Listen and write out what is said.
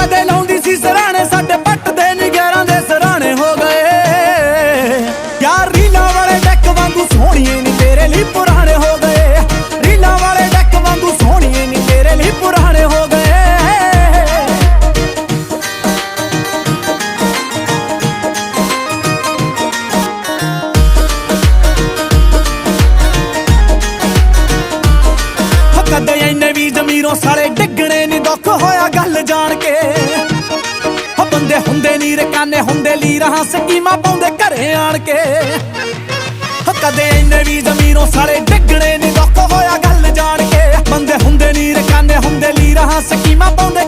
ਕਦੇ ਲਾਉਂਦੀ ਸੀ ਸਰਾਣੇ ਸਾਡੇ ਪੱਟ ਦੇ ਨਿਗਰਾਂ ਦੇ ਸਰਾਣੇ ਹੋ ਗਏ। ਯਾਰ ਰੀਲਾਂ ਵਾਲੇ ਡੈਕ ਵਾਂਗੂ ਸੋਹਣੀਏ ਨੀ ਤੇਰੇ ਲਈ ਪੁਰਾਣੇ ਹੋ ਗਏ। ਰੀਲਾਂ ਵਾਲੇ ਡੈਕ ਵਾਂਗੂ ਸੋਹਣੀਏ ਨੀ ਤੇਰੇ ਲਈ ਪੁਰਾਣੇ ਹੋ ਗਏ। ਕਦੇ ਇੰਨੇ ਵੀ ਜ਼ਮੀਰੋਂ ਸਾਲੇ ਡਿੱਗਣੇ ਨੀ ਦੁੱਖ ਹੋਇਆ ਗੱਲ ਜਾਣ ਕੇ। ਬੰਦੇ ਹੁੰਦੇ ਨੀ ਰਕਾਨੇ ਹੁੰਦੇ ਲੀਰਾਂ ਸਕੀਮਾਂ ਪਾਉਂਦੇ ਘਰੇ ਆਣ ਕੇ। ਕਦੇ ਇੰਨੇ ਵੀ ਜ਼ਮੀਰੋਂ ਸਾਲੇ ਡਿੱਗਣੇ ਨੀ ਦੁੱਖ ਹੋਇਆ ਗੱਲ ਜਾਣ ਕੇ। ਬੰਦੇ ਹੁੰਦੇ ਨੀ ਰਕਾਨੇ ਹੁੰਦੇ ਲੀਰਾਂ ਸਕੀਮਾਂ ਪਾਉਂਦੇ